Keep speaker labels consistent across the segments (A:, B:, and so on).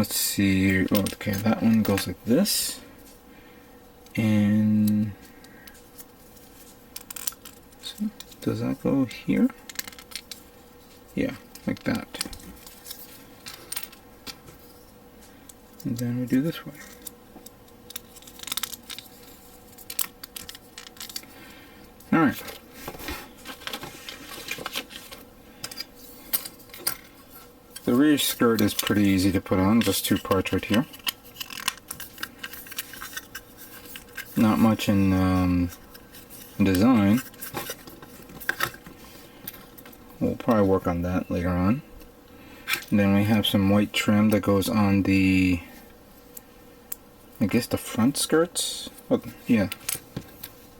A: let's see. Oh, okay, that one goes like this. And so does that go here? Yeah, like that. And then we do this way. Alright. The rear skirt is pretty easy to put on, just 2 parts right here. Not much in design. We'll probably work on that later on. And then we have some white trim that goes on the, I guess, the front skirts. Oh, yeah.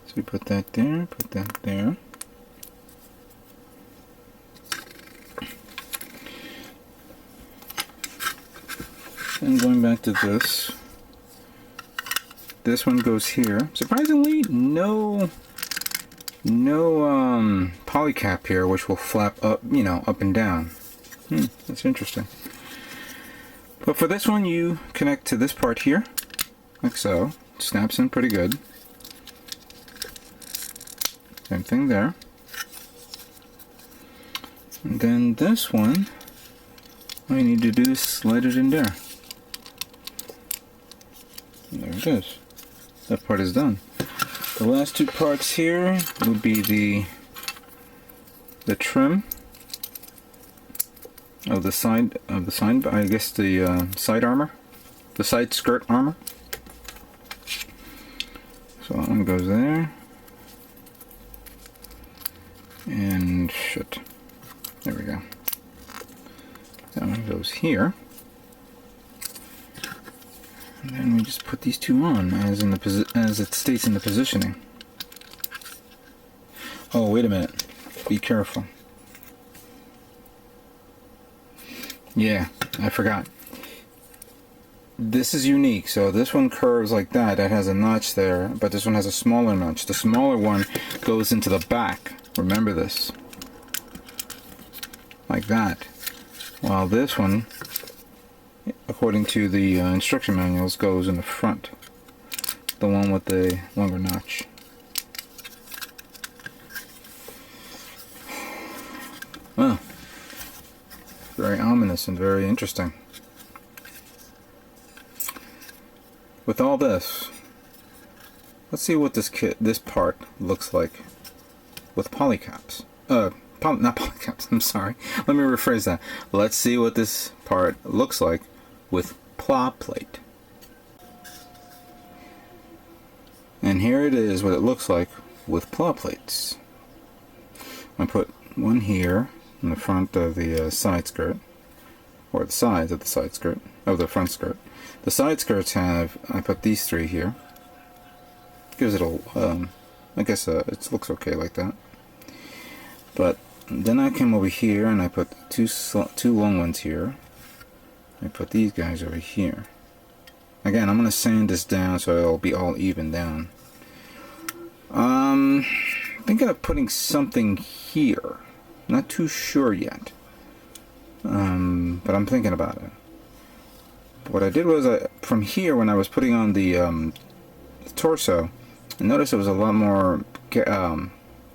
A: So we put that there, put that there. And going back to this. This one goes here. Surprisingly, no polycap here, which will flap up, you know, up and down. That's interesting. But for this one, you connect to this part here, like so. It snaps in pretty good. Same thing there. And then this one, all you need to do is slide it in there. And there it is. That part is done. The last 2 parts here would be the trim of the side I guess the side armor, the side skirt armor. So that one goes there, and shit, there we go. That one goes here, and then we just put these 2 on as it states in the positioning. Oh, wait a minute. Be careful. Yeah, I forgot. This is unique. So this one curves like that. That has a notch there, but this one has a smaller notch. The smaller one goes into the back. Remember this. Like that. While this one, according to the instruction manuals, goes in the front. The one with the longer notch. Well, very ominous and very interesting. With all this, let's see what this part looks like with polycaps. Not polycaps, I'm sorry. Let me rephrase that. Let's see what this part looks like with pla plate. And here it is what it looks like with pla plates. I put one here in the front of the side skirt, or the sides of the side skirt, of the front skirt. The side skirts have, I put these 3 here. Gives it a, I guess it looks okay like that. But then I came over here and I put two long ones here. I put these guys over here. Again, I'm going to sand this down so it'll be all even down. Thinking of putting something here. Not too sure yet. But I'm thinking about it. What I did was, from here, when I was putting on the torso, I noticed there was a lot more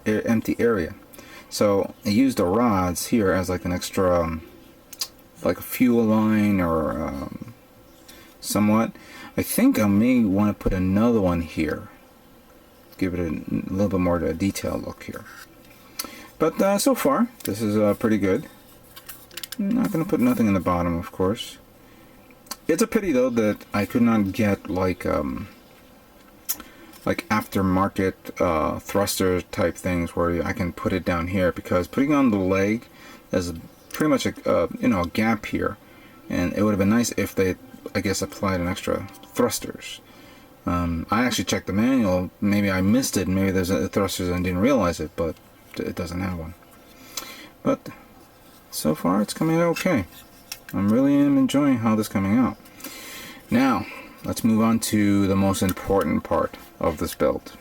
A: empty area. So I used the rods here as like an extra, like a fuel line or somewhat. I think I may want to put another one here. Give it a little bit more of a detailed look here. But so far, this is pretty good. I'm not going to put nothing in the bottom, of course. It's a pity though that I could not get like aftermarket thruster type things where I can put it down here, because putting on the leg is pretty much a a gap here, and it would have been nice if they, I guess, applied an extra thrusters. I actually checked the manual. Maybe I missed it. Maybe there's a thrusters and didn't realize it, but it doesn't have one. But so far it's coming out okay. I'm really enjoying how this is coming out. Now let's move on to the most important part of this build.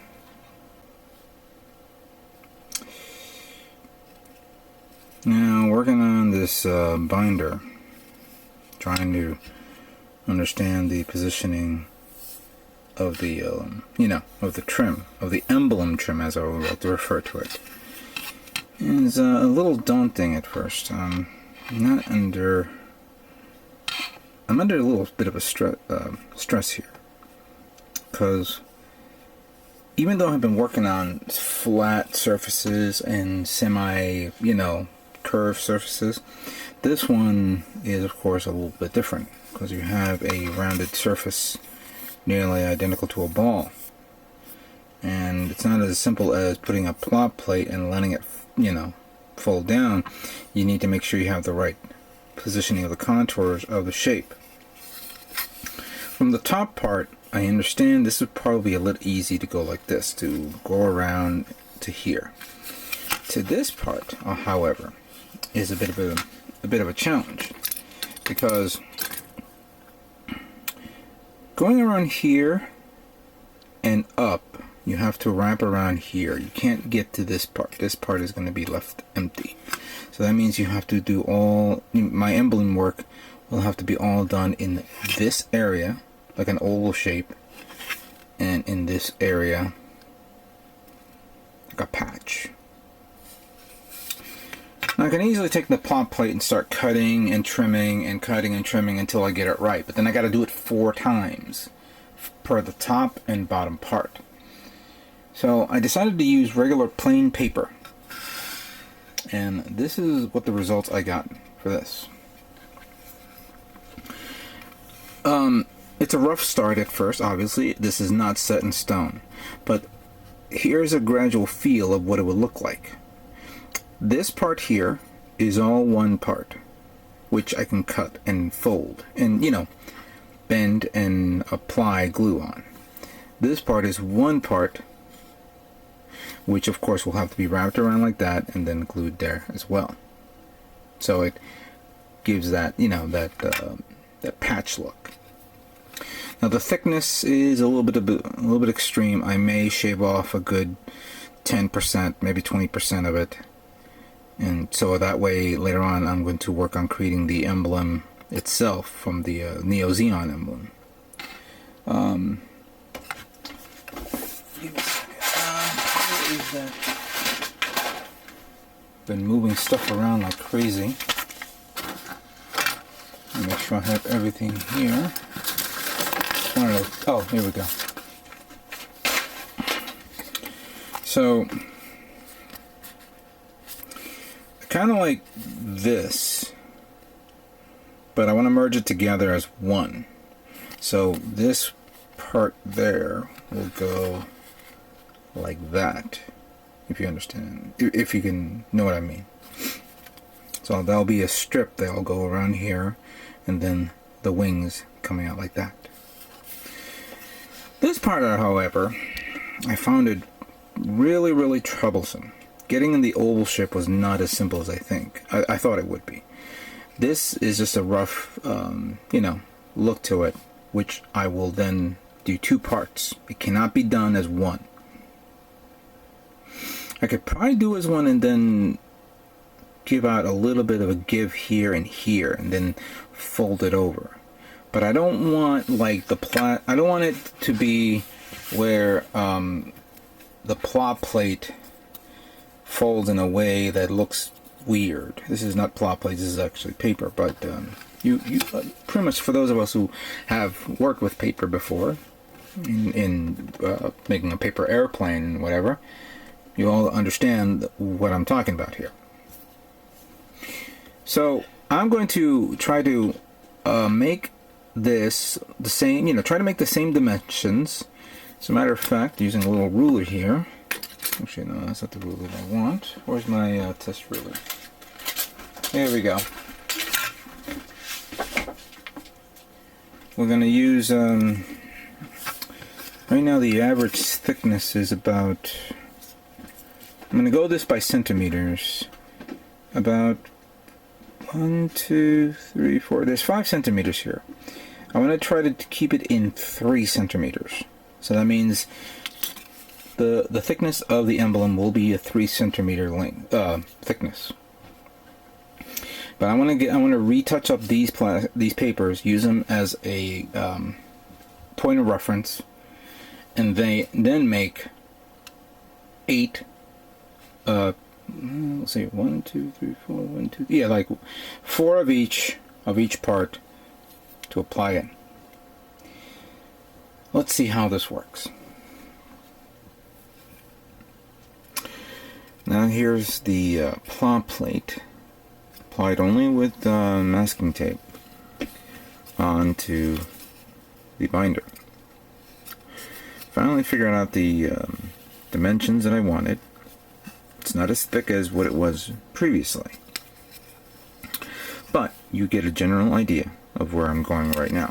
A: Now working on this binder, trying to understand the positioning of the, of the trim, of the emblem trim, as I would like to refer to it. It's a little daunting at first. I'm under a little bit of a stress here, because even though I've been working on flat surfaces and semi, curved surfaces, this one is, of course, a little bit different, because you have a rounded surface nearly identical to a ball. And it's not as simple as putting a plot plate and letting it, fold down. You need to make sure you have the right positioning of the contours of the shape. From the top part, I understand this would probably be a little easy to go like this, to go around to here. To this part, however, is a bit of a challenge, because going around here and up, you have to wrap around here. You can't get to this part. This part is going to be left empty. So that means you have to do all, my emblem work will have to be all done in this area, like an oval shape, and in this area, like a patch. Now I can easily take the plot plate and start cutting and trimming and cutting and trimming until I get it right, but then I got to do it 4 times per the top and bottom part. So I decided to use regular plain paper, and this is what the results I got for this. It's a rough start at first, obviously. This is not set in stone, but here's a gradual feel of what it would look like. This part here is all one part, which I can cut and fold and, bend and apply glue on. This part is one part, which of course will have to be wrapped around like that and then glued there as well. So it gives that, that patch look. Now the thickness is a little bit extreme. I may shave off a good 10%, maybe 20% of it. And so that way, later on, I'm going to work on creating the emblem itself from the Neo Xeon emblem. Give me a second. Where is that? Been moving stuff around like crazy. Make sure I have everything here. Oh, here we go. So, kind of like this, but I want to merge it together as one. So this part there will go like that, if you understand, if you can know what I mean. So that'll be a strip that'll go around here, and then the wings coming out like that. This part, however, I found it really, really troublesome. Getting in the oval shape was not as simple as I thought it would be. This is just a rough, look to it, which I will then do 2 parts. It cannot be done as one. I could probably do as one and then give out a little bit of a give here, and then fold it over. But I don't want I don't want it to be where the plot plate folds in a way that looks weird. This is not plot plate, this is actually paper, but you pretty much, for those of us who have worked with paper before, in making a paper airplane and whatever, you all understand what I'm talking about here. So I'm going to try to make this the same, try to make the same dimensions. As a matter of fact, using a little ruler here. Actually, no, that's not the ruler I want. Where's my test ruler? Here we go. We're going to use, right now the average thickness is about, I'm going to go this by centimeters, about 1, 2, 3, 4, there's 5 centimeters here. I want to try to keep it in 3 centimeters. So that means the thickness of the emblem will be a 3 centimeter length thickness. But I want to retouch up these papers, use them as a point of reference, and then make 8. Let's see, 1, 2, 3, 4, 1, 2. Yeah, like 4 of each part to apply it. Let's see how this works. Now here's the plot plate, applied only with masking tape onto the binder. Finally figured out the dimensions that I wanted. It's not as thick as what it was previously, but you get a general idea of where I'm going right now.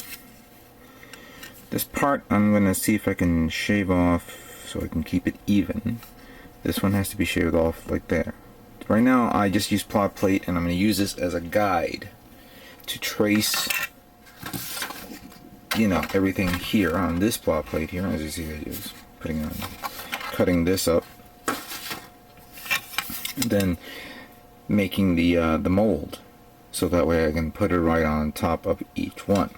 A: This part I'm going to see if I can shave off so I can keep it even. This one has to be shaved off like there. Right now I just use plot plate, and I'm going to use this as a guide to trace, you know, everything here on this plot plate here. As you see, I use cutting this up, and then making the mold, so that way I can put it right on top of each one.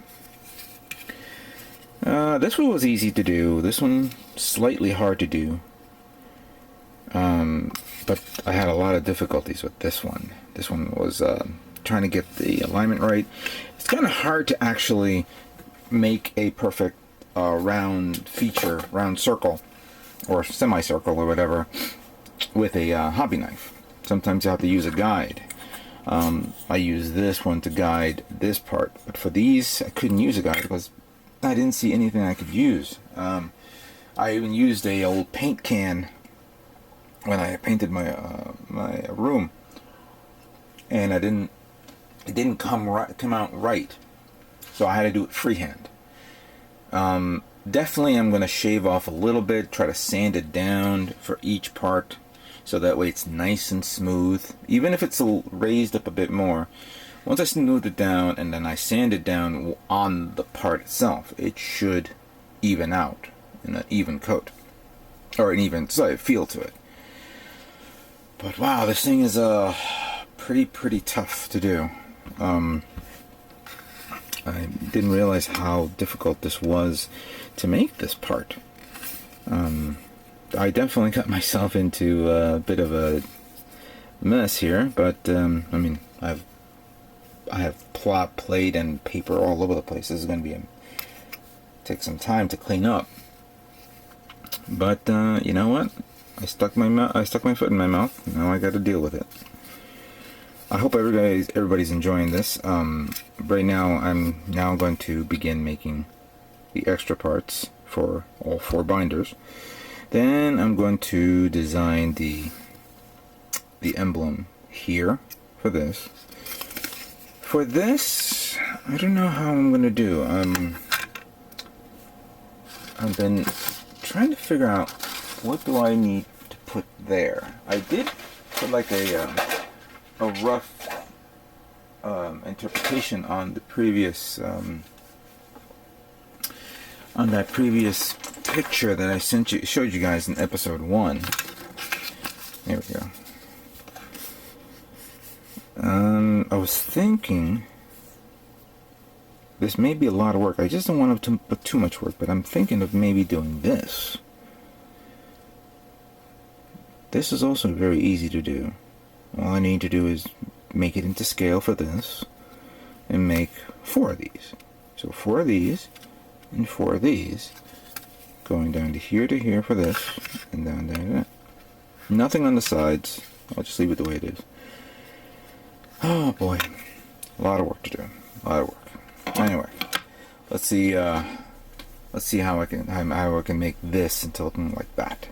A: This one was easy to do. This one slightly hard to do. But I had a lot of difficulties with this one. This one was trying to get the alignment right. It's kind of hard to actually make a perfect round circle or semicircle or whatever with a hobby knife. Sometimes you have to use a guide. I use this one to guide this part, but for these I couldn't use a guide because I didn't see anything I could use. I even used a old paint can when I painted my my room, and it didn't come out right, so I had to do it freehand. Definitely I'm going to shave off a little bit, try to sand it down for each part, so that way it's nice and smooth. Even if it's raised up a bit more, once I smooth it down and then I sand it down on the part itself, it should even out in an even coat, or an even feel to it. But wow, this thing is pretty tough to do. I didn't realize how difficult this was to make this part. I definitely got myself into a bit of a mess here, but I mean, I have plot plate and paper all over the place. This is going to take some time to clean up. But you know what? I stuck my foot in my mouth. Now I got to deal with it. I hope everybody's enjoying this. Right now, I'm now going to begin making the extra parts for all 4 binders. Then I'm going to design the emblem here for this. For this, I don't know how I'm going to do. I've been trying to figure out what do I need to put there. I did put like a rough interpretation on the previous on that previous picture that I showed you guys in episode 1. There we go. I was thinking this may be a lot of work. I just don't want to put too much work, but I'm thinking of maybe doing this. This is also very easy to do. All I need to do is make it into scale for this and make 4 of these. So 4 of these and 4 of these, going down to here for this, and down to that. Nothing on the sides. I'll just leave it the way it is. Oh boy, a lot of work to do. A lot of work. Anyway, let's see how I can make this into looking like that.